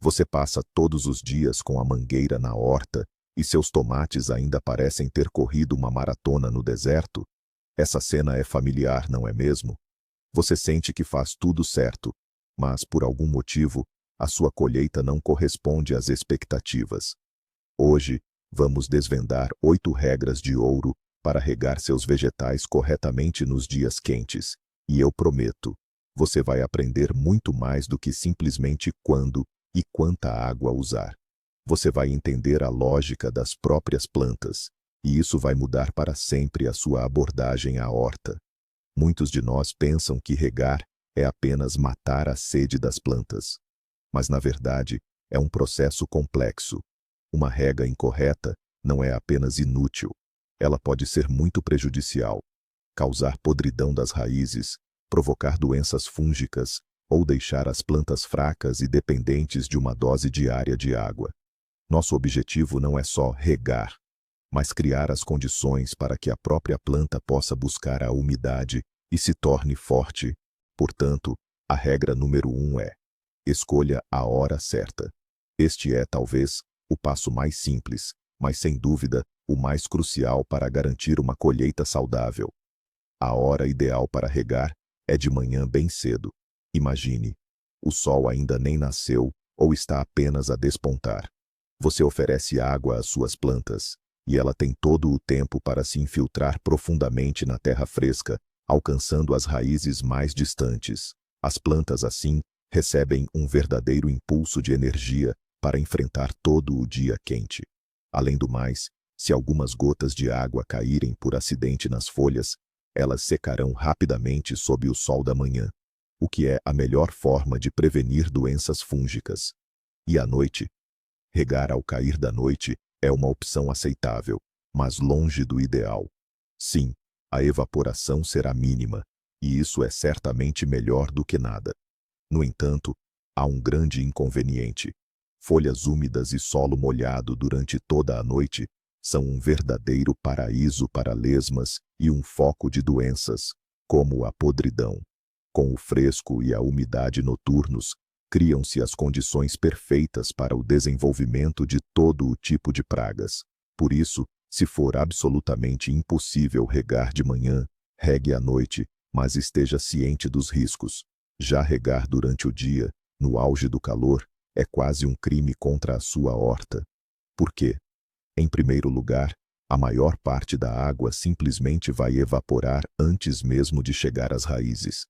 Você passa todos os dias com a mangueira na horta e seus tomates ainda parecem ter corrido uma maratona no deserto? Essa cena é familiar, não é mesmo? Você sente que faz tudo certo, mas por algum motivo, a sua colheita não corresponde às expectativas. Hoje, vamos desvendar 8 regras de ouro para regar seus vegetais corretamente nos dias quentes. E eu prometo, você vai aprender muito mais do que simplesmente quando e quanta água usar. Você vai entender a lógica das próprias plantas, e isso vai mudar para sempre a sua abordagem à horta. Muitos de nós pensam que regar é apenas matar a sede das plantas. Mas, na verdade, é um processo complexo. Uma rega incorreta não é apenas inútil, ela pode ser muito prejudicial, causar podridão das raízes, provocar doenças fúngicas ou deixar as plantas fracas e dependentes de uma dose diária de água. Nosso objetivo não é só regar, mas criar as condições para que a própria planta possa buscar a umidade e se torne forte. Portanto, a regra número 1 é: escolha a hora certa. Este é, talvez, o passo mais simples, mas sem dúvida, o mais crucial para garantir uma colheita saudável. A hora ideal para regar é de manhã bem cedo. Imagine, o sol ainda nem nasceu ou está apenas a despontar. Você oferece água às suas plantas, e ela tem todo o tempo para se infiltrar profundamente na terra fresca, alcançando as raízes mais distantes. As plantas, assim, recebem um verdadeiro impulso de energia para enfrentar todo o dia quente. Além do mais, se algumas gotas de água caírem por acidente nas folhas, elas secarão rapidamente sob o sol da manhã, o que é a melhor forma de prevenir doenças fúngicas. E à noite? Regar ao cair da noite é uma opção aceitável, mas longe do ideal. Sim, a evaporação será mínima, e isso é certamente melhor do que nada. No entanto, há um grande inconveniente. Folhas úmidas e solo molhado durante toda a noite são um verdadeiro paraíso para lesmas e um foco de doenças, como a podridão. Com o fresco e a umidade noturnos, criam-se as condições perfeitas para o desenvolvimento de todo o tipo de pragas. Por isso, se for absolutamente impossível regar de manhã, regue à noite, mas esteja ciente dos riscos. Já regar durante o dia, no auge do calor, é quase um crime contra a sua horta. Por quê? Em primeiro lugar, a maior parte da água simplesmente vai evaporar antes mesmo de chegar às raízes.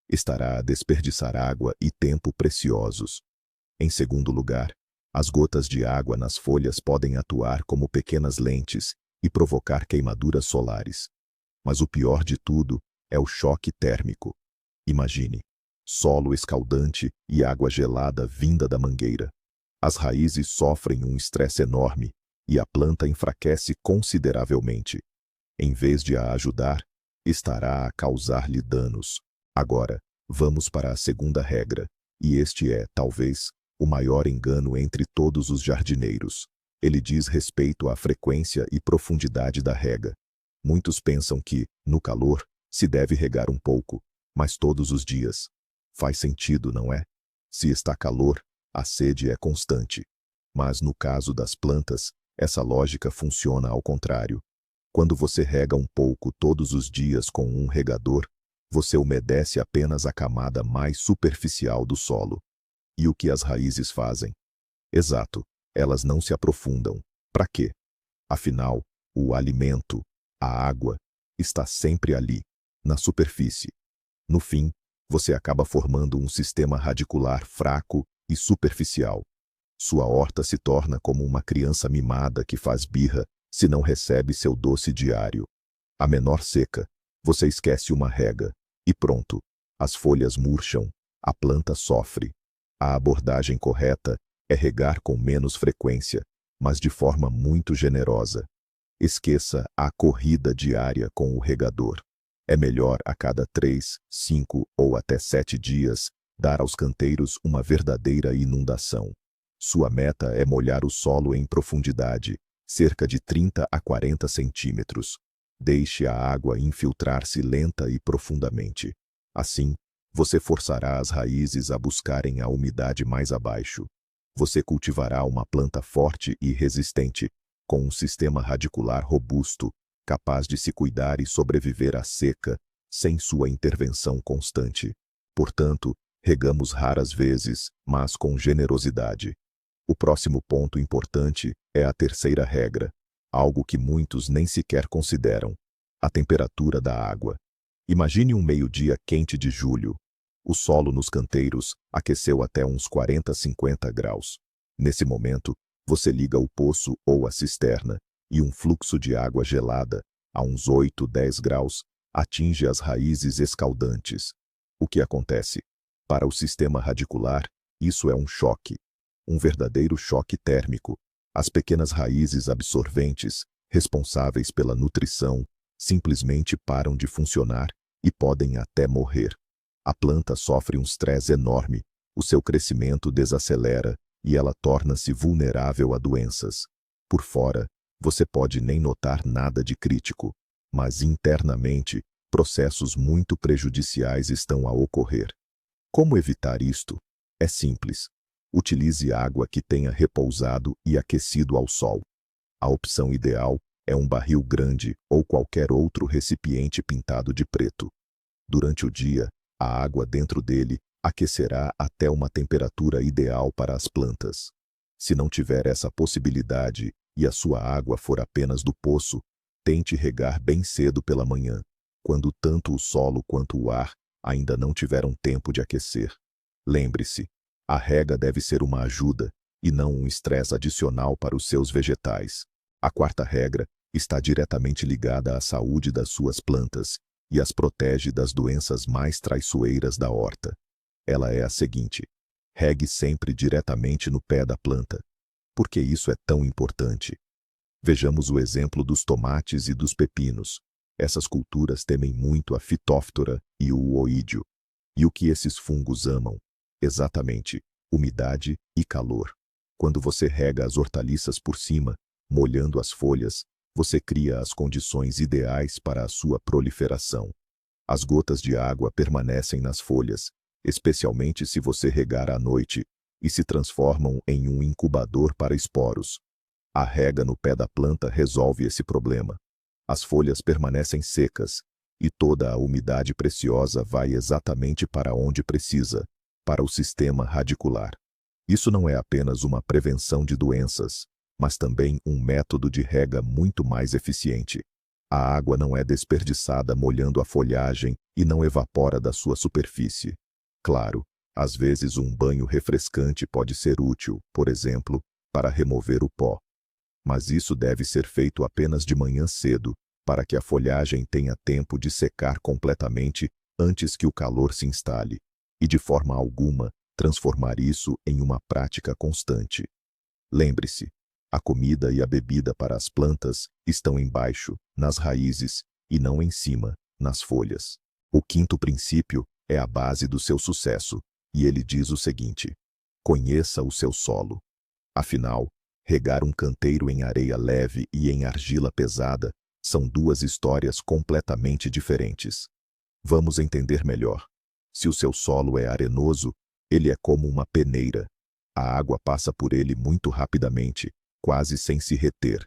Estará a desperdiçar água e tempo preciosos. Em segundo lugar, as gotas de água nas folhas podem atuar como pequenas lentes e provocar queimaduras solares. Mas o pior de tudo é o choque térmico. Imagine, solo escaldante e água gelada vinda da mangueira. As raízes sofrem um estresse enorme e a planta enfraquece consideravelmente. Em vez de a ajudar, estará a causar-lhe danos. Agora, vamos para a segunda regra, e este é, talvez, o maior engano entre todos os jardineiros. Ele diz respeito à frequência e profundidade da rega. Muitos pensam que, no calor, se deve regar um pouco, mas todos os dias. Faz sentido, não é? Se está calor, a sede é constante. Mas no caso das plantas, essa lógica funciona ao contrário. Quando você rega um pouco todos os dias com um regador, você umedece apenas a camada mais superficial do solo. E o que as raízes fazem? Exato, elas não se aprofundam. Para quê? Afinal, o alimento, a água, está sempre ali, na superfície. No fim, você acaba formando um sistema radicular fraco e superficial. Sua horta se torna como uma criança mimada que faz birra se não recebe seu doce diário. A menor seca, você esquece uma rega, e pronto, as folhas murcham, a planta sofre. A abordagem correta é regar com menos frequência, mas de forma muito generosa. Esqueça a corrida diária com o regador. É melhor a cada 3, 5 ou até 7 dias dar aos canteiros uma verdadeira inundação. Sua meta é molhar o solo em profundidade, cerca de 30 a 40 centímetros. Deixe a água infiltrar-se lenta e profundamente. Assim, você forçará as raízes a buscarem a umidade mais abaixo. você cultivará uma planta forte e resistente, com um sistema radicular robusto, capaz de se cuidar e sobreviver à seca, sem sua intervenção constante. Portanto, regamos raras vezes, mas com generosidade. O próximo ponto importante é a terceira regra, algo que muitos nem sequer consideram: a temperatura da água. Imagine um meio-dia quente de julho. O solo nos canteiros aqueceu até uns 40, 50 graus. Nesse momento, você liga o poço ou a cisterna e um fluxo de água gelada, a uns 8, 10 graus, atinge as raízes escaldantes. O que acontece? Para o sistema radicular, isso é um choque. Um verdadeiro choque térmico. As pequenas raízes absorventes, responsáveis pela nutrição, simplesmente param de funcionar e podem até morrer. A planta sofre um estresse enorme, o seu crescimento desacelera e ela torna-se vulnerável a doenças. Por fora, você pode nem notar nada de crítico, mas internamente, processos muito prejudiciais estão a ocorrer. Como evitar isto? É simples. Utilize água que tenha repousado e aquecido ao sol. A opção ideal é um barril grande ou qualquer outro recipiente pintado de preto. Durante o dia, a água dentro dele aquecerá até uma temperatura ideal para as plantas. Se não tiver essa possibilidade e a sua água for apenas do poço, tente regar bem cedo pela manhã, quando tanto o solo quanto o ar ainda não tiveram tempo de aquecer. Lembre-se, a rega deve ser uma ajuda e não um estresse adicional para os seus vegetais. A quarta regra está diretamente ligada à saúde das suas plantas e as protege das doenças mais traiçoeiras da horta. Ela é a seguinte: regue sempre diretamente no pé da planta. Por que isso é tão importante? Vejamos o exemplo dos tomates e dos pepinos. Essas culturas temem muito a fitóftora e o oídio. E o que esses fungos amam? Exatamente, umidade e calor. Quando você rega as hortaliças por cima, molhando as folhas, você cria as condições ideais para a sua proliferação. As gotas de água permanecem nas folhas, especialmente se você regar à noite, e se transformam em um incubador para esporos. A rega no pé da planta resolve esse problema. As folhas permanecem secas, e toda a umidade preciosa vai exatamente para onde precisa, para o sistema radicular. Isso não é apenas uma prevenção de doenças, mas também um método de rega muito mais eficiente. A água não é desperdiçada molhando a folhagem e não evapora da sua superfície. Claro, às vezes um banho refrescante pode ser útil, por exemplo, para remover o pó. Mas isso deve ser feito apenas de manhã cedo, para que a folhagem tenha tempo de secar completamente antes que o calor se instale, e de forma alguma transformar isso em uma prática constante. Lembre-se, a comida e a bebida para as plantas estão embaixo, nas raízes, e não em cima, nas folhas. O quinto princípio é a base do seu sucesso, e ele diz o seguinte: conheça o seu solo. Afinal, regar um canteiro em areia leve e em argila pesada são duas histórias completamente diferentes. Vamos entender melhor. Se o seu solo é arenoso, ele é como uma peneira. A água passa por ele muito rapidamente, quase sem se reter.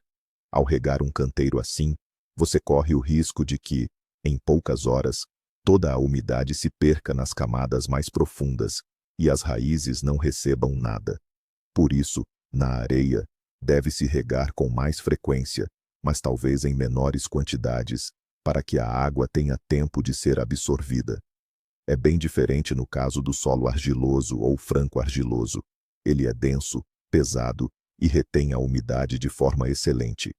Ao regar um canteiro assim, você corre o risco de que, em poucas horas, toda a umidade se perca nas camadas mais profundas e as raízes não recebam nada. Por isso, na areia, deve-se regar com mais frequência, mas talvez em menores quantidades, para que a água tenha tempo de ser absorvida. É bem diferente no caso do solo argiloso ou franco-argiloso. Ele é denso, pesado e retém a umidade de forma excelente.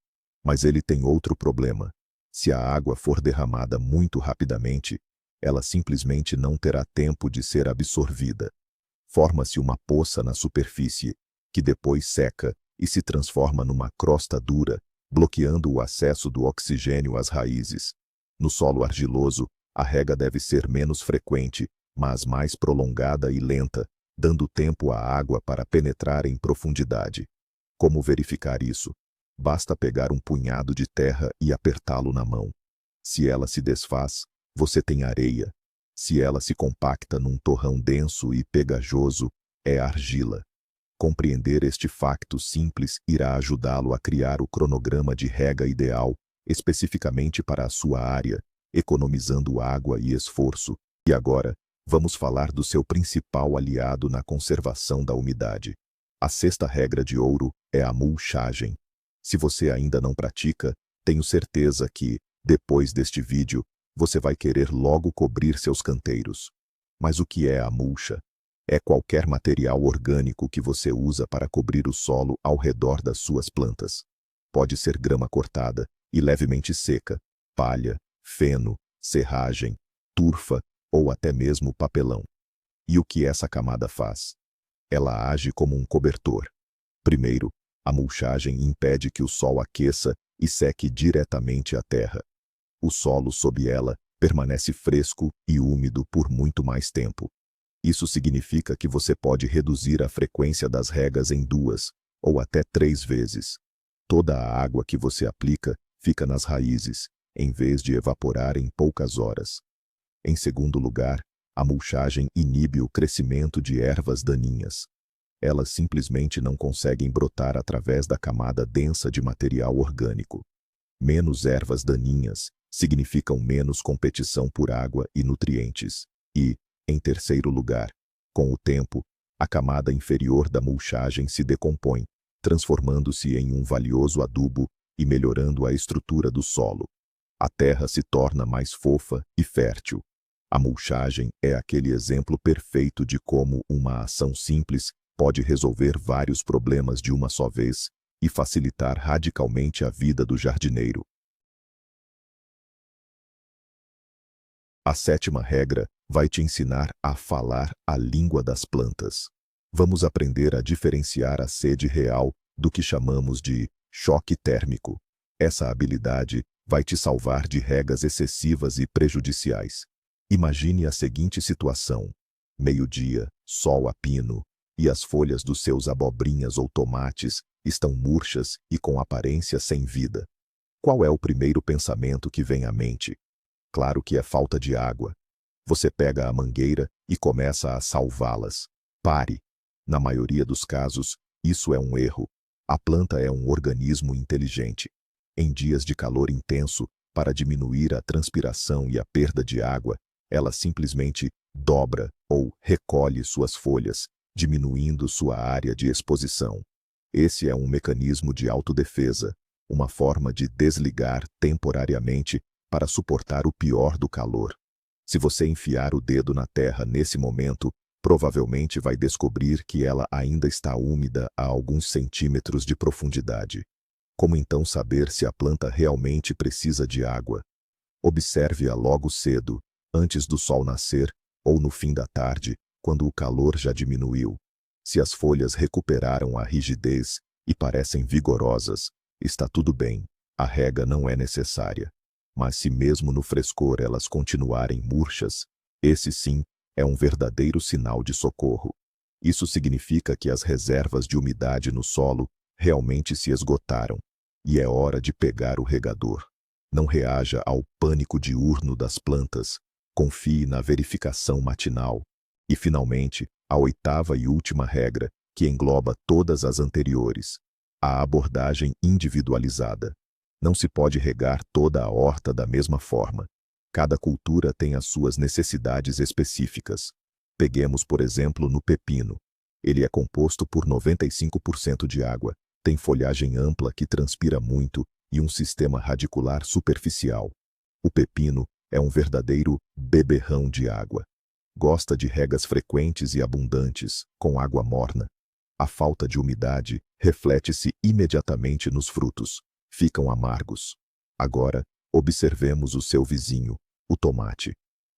Mas ele tem outro problema. Se a água for derramada muito rapidamente, ela simplesmente não terá tempo de ser absorvida. Forma-se uma poça na superfície, que depois seca e se transforma numa crosta dura, bloqueando o acesso do oxigênio às raízes. No solo argiloso, a rega deve ser menos frequente, mas mais prolongada e lenta, dando tempo à água para penetrar em profundidade. Como verificar isso? Basta pegar um punhado de terra e apertá-lo na mão. Se ela se desfaz, você tem areia. Se ela se compacta num torrão denso e pegajoso, é argila. Compreender este facto simples irá ajudá-lo a criar o cronograma de rega ideal, especificamente para a sua área, economizando água e esforço. E agora, vamos falar do seu principal aliado na conservação da umidade. A sexta regra de ouro é a mulchagem. Se você ainda não pratica, tenho certeza que, depois deste vídeo, você vai querer logo cobrir seus canteiros. Mas o que é a mulcha? É qualquer material orgânico que você usa para cobrir o solo ao redor das suas plantas. Pode ser grama cortada e levemente seca, palha, feno, serragem, turfa ou até mesmo papelão. E o que essa camada faz? Ela age como um cobertor. Primeiro, a mulchagem impede que o sol aqueça e seque diretamente a terra. O solo sob ela permanece fresco e úmido por muito mais tempo. Isso significa que você pode reduzir a frequência das regas em 2 ou até 3 vezes. Toda a água que você aplica fica nas raízes, em vez de evaporar em poucas horas. Em segundo lugar, a mulchagem inibe o crescimento de ervas daninhas. Elas simplesmente não conseguem brotar através da camada densa de material orgânico. Menos ervas daninhas significam menos competição por água e nutrientes. E, em terceiro lugar, com o tempo, a camada inferior da mulchagem se decompõe, transformando-se em um valioso adubo e melhorando a estrutura do solo. A terra se torna mais fofa e fértil. A mulchagem é aquele exemplo perfeito de como uma ação simples pode resolver vários problemas de uma só vez e facilitar radicalmente a vida do jardineiro. A sétima regra vai te ensinar a falar a língua das plantas. Vamos aprender a diferenciar a sede real do que chamamos de choque térmico. Essa habilidade vai te salvar de regas excessivas e prejudiciais. Imagine a seguinte situação: meio-dia, sol a pino, e as folhas dos seus abobrinhas ou tomates estão murchas e com aparência sem vida. Qual é o primeiro pensamento que vem à mente? Claro que é falta de água. Você pega a mangueira e começa a salvá-las. Pare. Na maioria dos casos, isso é um erro. A planta é um organismo inteligente. Em dias de calor intenso, para diminuir a transpiração e a perda de água, ela simplesmente dobra ou recolhe suas folhas, diminuindo sua área de exposição. Esse é um mecanismo de autodefesa, uma forma de desligar temporariamente para suportar o pior do calor. Se você enfiar o dedo na terra nesse momento, provavelmente vai descobrir que ela ainda está úmida a alguns centímetros de profundidade. Como então saber se a planta realmente precisa de água? Observe-a logo cedo, antes do sol nascer, ou no fim da tarde, quando o calor já diminuiu. Se as folhas recuperaram a rigidez e parecem vigorosas, está tudo bem, a rega não é necessária. Mas se mesmo no frescor elas continuarem murchas, esse sim é um verdadeiro sinal de socorro. Isso significa que as reservas de umidade no solo realmente se esgotaram, e é hora de pegar o regador. Não reaja ao pânico diurno das plantas, confie na verificação matinal. E finalmente, a oitava e última regra, que engloba todas as anteriores: a abordagem individualizada. Não se pode regar toda a horta da mesma forma. Cada cultura tem as suas necessidades específicas. Peguemos, por exemplo, no pepino. Ele é composto por 95% de água, tem folhagem ampla que transpira muito e um sistema radicular superficial. O pepino é um verdadeiro beberrão de água. Gosta de regas frequentes e abundantes, com água morna. A falta de umidade reflete-se imediatamente nos frutos. Ficam amargos. Agora, observemos o seu vizinho, o tomate.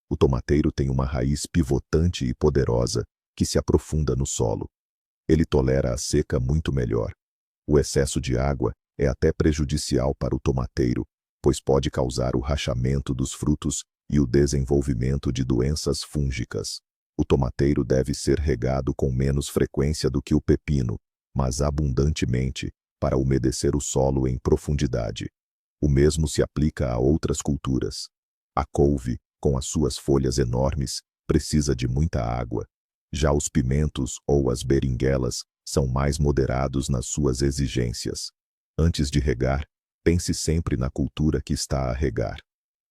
O tomateiro tem uma raiz pivotante e poderosa que se aprofunda no solo. Ele tolera a seca muito melhor. O excesso de água é até prejudicial para o tomateiro, pois pode causar o rachamento dos frutos e o desenvolvimento de doenças fúngicas. O tomateiro deve ser regado com menos frequência do que o pepino, mas abundantemente, para umedecer o solo em profundidade. O mesmo se aplica a outras culturas. A couve, com as suas folhas enormes, precisa de muita água. Já os pimentos ou as beringuelas são mais moderados nas suas exigências. Antes de regar, pense sempre na cultura que está a regar.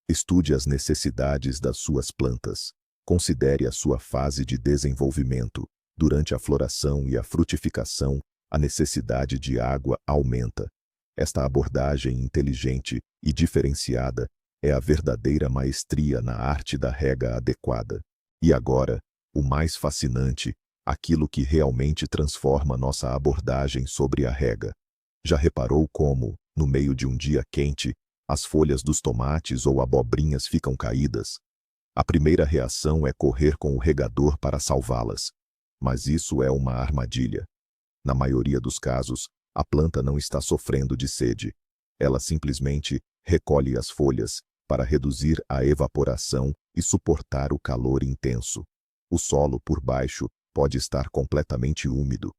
Estude as necessidades das suas plantas. Considere a sua fase de desenvolvimento. Durante a floração e a frutificação, a necessidade de água aumenta. Esta abordagem inteligente e diferenciada é a verdadeira maestria na arte da rega adequada. E agora, o mais fascinante, aquilo que realmente transforma nossa abordagem sobre a rega. Já reparou como, no meio de um dia quente, as folhas dos tomates ou abobrinhas ficam caídas? A primeira reação é correr com o regador para salvá-las. Mas isso é uma armadilha. Na maioria dos casos, a planta não está sofrendo de sede. Ela simplesmente recolhe as folhas para reduzir a evaporação e suportar o calor intenso. O solo por baixo pode estar completamente úmido.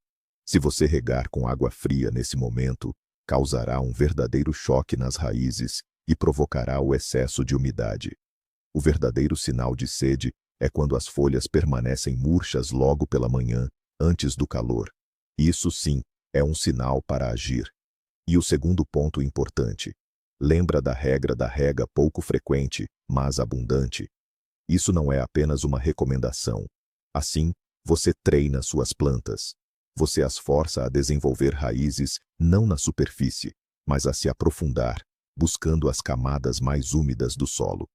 Se você regar com água fria nesse momento, causará um verdadeiro choque nas raízes e provocará o excesso de umidade. O verdadeiro sinal de sede é quando as folhas permanecem murchas logo pela manhã, antes do calor. Isso sim, é um sinal para agir. E o segundo ponto importante. Lembra da regra da rega pouco frequente, mas abundante? Isso não é apenas uma recomendação. Assim, você treina suas plantas. Você as força a desenvolver raízes não na superfície, mas a se aprofundar, buscando as camadas mais úmidas do solo.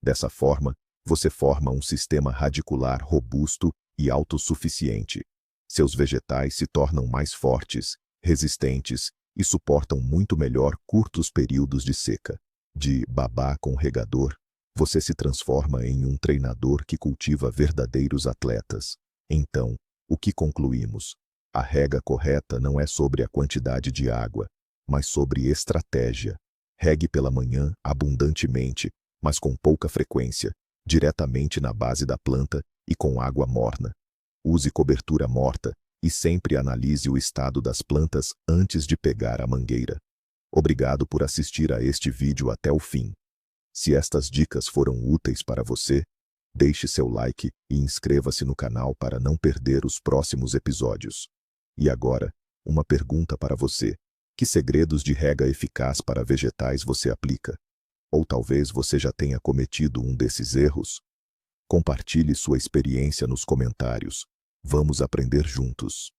Dessa forma, você forma um sistema radicular robusto e autossuficiente. Seus vegetais se tornam mais fortes, resistentes e suportam muito melhor curtos períodos de seca. De babá com regador, você se transforma em um treinador que cultiva verdadeiros atletas. Então, o que concluímos? A rega correta não é sobre a quantidade de água, mas sobre estratégia. Regue pela manhã abundantemente, mas com pouca frequência, diretamente na base da planta e com água morna. Use cobertura morta e sempre analise o estado das plantas antes de pegar a mangueira. Obrigado por assistir a este vídeo até o fim. Se estas dicas foram úteis para você, deixe seu like e inscreva-se no canal para não perder os próximos episódios. E agora, uma pergunta para você. Que segredos de rega eficaz para vegetais você aplica? Ou talvez você já tenha cometido um desses erros? Compartilhe sua experiência nos comentários. Vamos aprender juntos.